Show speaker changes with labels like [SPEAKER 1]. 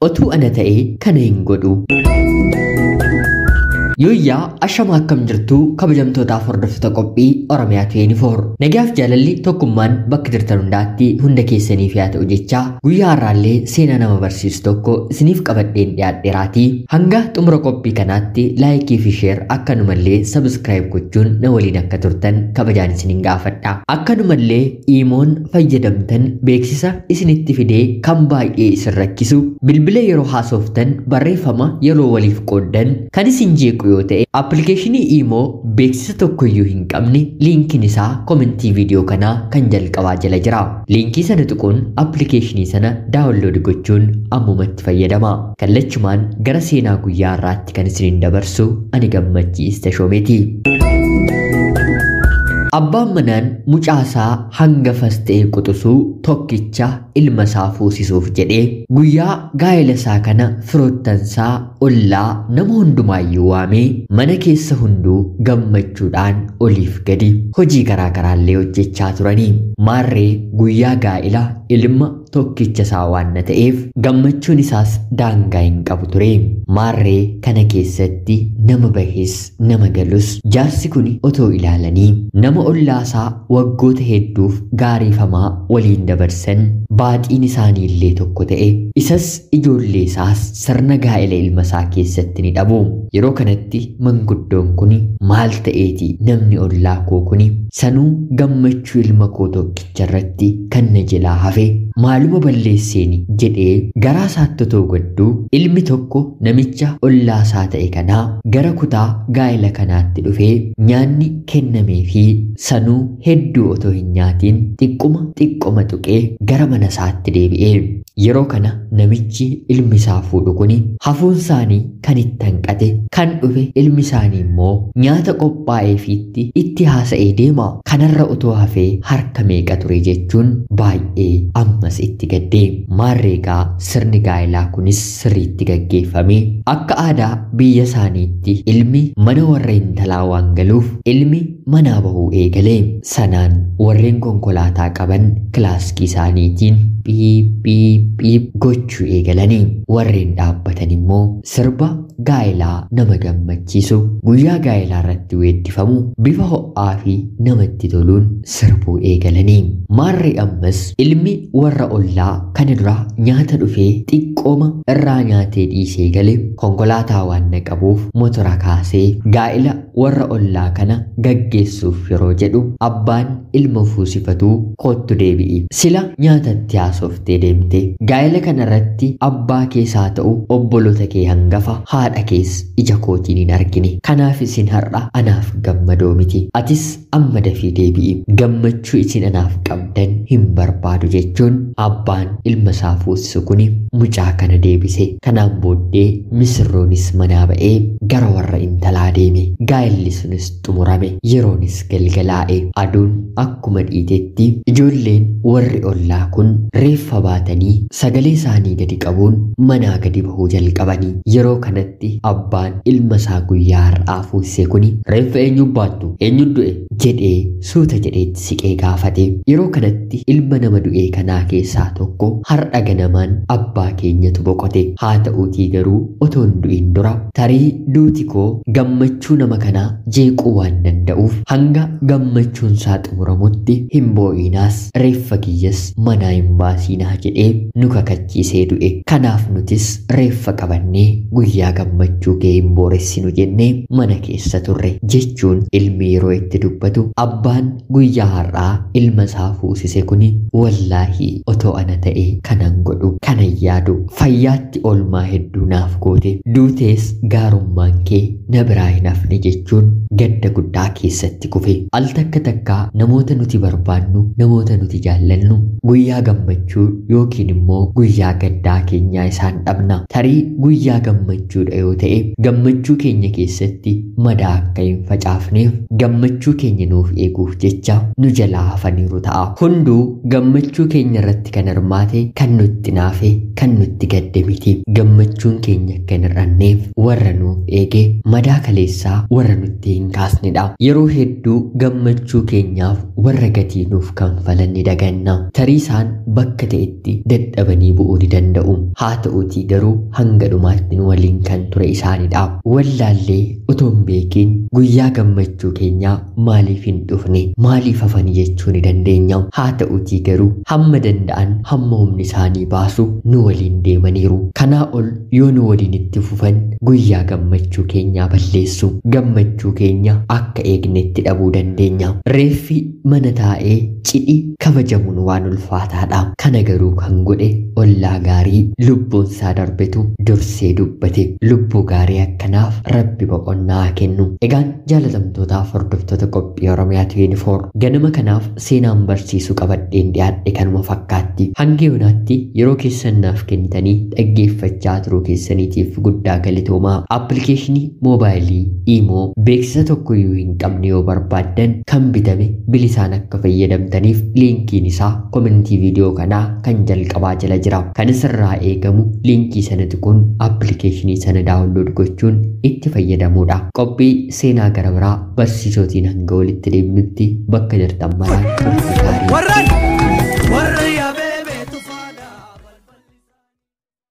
[SPEAKER 1] otuu ana ta'ee kana hin godhu. Yoyyaa ashama akkam jirtu kabajamtootaaf hordoftoota qophii Oromiyaa 24 nagaaf jaalalli tokkummaan bakka jirtan hundaatti hunda keessaniif yaa ta'u jecha guyyaa har'aallee seenaa nama barsiisu tokko isiniif qabadheen dhiyaadheeraatii hanga xumura qophii kanaatti laayikii fi sheer akkanumallee sabskiraayib gochuun na waliin akka turtan kabajaan isiniin gaafadha. Akkanumallee iimoon fayyadamtan beeksisa isinitti fidee kan baay'ee isin rakkisu bilbila yeroo haasoftan barreeffama yeroo waliif qooddan kan isin jeequ yoo ta'e appilikeeshinii Imo beeksisa tokkoyyuu hin qabne liinkiin isaa komentii viidiyoo kanaa kan jalqabaa jala jira. Liinkii sana tuquun appilikeeshinii sana daawunlood gochuun ammumatti fayyadama. Kallachumaan gara seenaa guyyaa har'aatti kan isiniin dabarsu ani Gammachiis Tashoomeeti. Abbaan manaan mucaasaa hangafas ta'e quxisuu tokkicha ilma isaa fuusisuuf jedhee guyyaa gaa'ela isaa kana firoottansaa ollaa nama hundumaayyuu waamee mana keessa hunduu gammachuudhaan oliif gadi hojii garaa garaallee hojjechaa turanii. Maarree guyyaa gaa'ela ilma tokkicha isaa waan ta'eef gammachuun isaas daangaa hin qabu ture. Maarree kana keessatti nama bahes nama galus jaarsi kun otoo ilaalanii nama ollaasaa waggoota hedduuf gaariifamaa waliin dabarsan baaxiin isaanii illee tokko ta'e isas ijoollee isaas sirna gaa'ela ilma isaa keessatti ni dhabu. Yeroo kanatti manguddoon kun maal ta'eeti namni ollaa koo kun sanuu gammachuu ilma koo tokkicha irratti kan na jalaa hafe maaluma balleesseeni jedhee garaa isaatti otoo gadduu ilmi tokko namicha ollaasaa ta'e kanaa gara kutaa gaa'ela kanaatti dhufee nyaanni kennamee fi sanuu hedduu otoo hin nyaatiin xiqqoma tuqee gara mana isaatti deebi'ee. Yeroo kana namichi ilmi isaa fuudhu kun hafuun isaanii kan itti hanqate kan dhufe ilmi isaanii immoo nyaata qophaa'eefiitti itti haasa'ee deema. Kanarra otoo hafee harka meeqa ture jechuun baay'ee ammas itti gaddee. Maarreegaa sirni gaa'elaa kunis sirriitti gaggeeffame. Akka aadaa biyya isaaniitti ilmi mana warra intalaa waan galuuf ilmi manaa bahuu eegalee. Sanaan warreen konkolaataa qaban kilaaskii isaaniitiin piip gochuu eegalanii warreen dhaabbatan immoo sirba gaa'elaa nama gammachiisu guyyaa gaa'elaa irratti weeddifamu bifa ho'aa fi namatti toluun sirbuu eegalanii. Maarree ammas ilmi warra ollaa kana dura nyaata dhufee xiqqooma irraa nyaatee dhiisee gale konkolaataa waan qabuuf motora kaasee gaa'ela warra ollaa kana gaggeessuuf yeroo jedhu abbaan ilma fuusifatuu kottu deebi'i sila nyaatatti haasoftee deemte. Gaa'ela kana irratti abbaa keessaa ta'u obboloota kee hangafa haadha kees ija kootiin hin argine. Kanaaf isin har'a anaaf gammadoo miti. Atis amma dafii deebi'i. Gammachuu isin anaaf qabdan hin barbaadu jechuun abbaan ilma isaa fuusisu kun mucaa kana deebise. Kanaan booddee misirroonis manaa ba'ee gara warra intalaa deeme. Gaa'elli sunis xumurame. Yeroonis galgalaa'e. Aduun akkuma dhiitetti ijoolleen warri ollaa kun reeffa baatanii sagalee isaanii gadi qabuun manaa gadi bahuu jalqabanii. Yeroo kanatti abbaan ilma isaa guyyaa har'aa fuusise kun reeffa eenyuun baattu eenyuun du'e jedhee suuta jedheetti siqee gaafate. Yeroo kanatti ilma nama du'ee kanaa keessaa tokko har'a ganamaan abbaa keenyatu boqote haa ta'uutii garuu otoo hin du'in dura tarii duuti koo gammachuu nama kanaa jeequu waan danda'uuf hanga gammachuun isaa xumuramutti hin boo'inaas reeffa kiyyas manaa hin baasinaa jedhee nu kakachiisee du'e. Kanaaf nutis reeffa qabannee guyyaa gammachuu kee hin booressinu jennee mana keessa turre jechuun ilmi yeroo itti dubbatu abbaan guyyaa har'aa ilma isaa fuusise kun wallaahi otoo ana ta'e kanan godhu kanan yaadu fayyaatti oolmaa hedduu naaf goote duutees gaarummaan kee na biraa hin hafne jechuun gadda guddaa keessatti kufe. Al takka namoota nuti barbaannu namoota nuti jaallannu guyyaa gammachuu yookiin immoo guyyaa gaddaa keenyaa isaan dhabna. Tarii guyyaa gammachuudha yoo ta'e gammachuu keenya keessatti madaa akka hin facaafneef gammachuu keenya nuuf eeguuf jecha nu jalaa hafaniiru ta'a. Hunduu gammachuu keenya irratti kan hirmaate kan nutti naafe kan nutti gadde miti. Gammachuun keenya akka hin hir'anneef warra nuuf eege madaa kaleessaa warra nutti hin kaasnedha. Yeroo hedduu gammachuu keenyaaf warra gatii nuuf kanfalan ni daganna. Tarii isaan bakka ta'etti dadhabanii bu'uu ni danda'u. Haa ta'uutii garuu hanga dhumaatti nu waliin kan ture isaanidha. Wallaallee utuu hin beekin guyyaa gammachuu keenyaa maaliif hin dhufne maaliif hafanii jechuu ni dandeenya. Haa ta'uutii garuu hamma danda'an hamma humni isaanii baasu nu waliin deemaniiru. Kanaa ol yoo nu waliin itti fufan guyyaa gammachuu keenyaa balleessu. Gammachuu keenya akka eegnetti dhabuu dandeenya. Reeffi mana taa'ee cidhi kabajamuun waan ulfaataadha. Kana garuu kan godhe ollaa gaarii lubbuun isaa darbetu dursee dubbate. Lubbuu gaarii akkanaaf Rabbi boqonnaa kennu. Egaan jaalatamtootaaf hordoftoota qophii Oromiyaa 24 ganama kanaaf seenaan barsiisuu qabadheen dhiyaadhe kanuma fakkaatti. Hanga yoonaatti yeroo keessan naaf kennitanii dhaggeeffachaa turuu keessaniitiif guddaa galatoomaa. Appilikeeshinii moobaayilii Imo beeksisa tokkoyyuu hin qabne yoo barbaaddan kan bitame bilisaan akka fayyadamtaniif liinkiin isaa komentii viidiyoo kanaa kan jalqabaa jala jira. Kan isirraa eegamu liinkii sana tuquun appilikeeshinii sana daawunlood gochuun itti fayyadamuudha. Qophii seenaa gara biraa barsiisootiin hanga walitti deebinutti bakka jirtan maraan turte gaarii.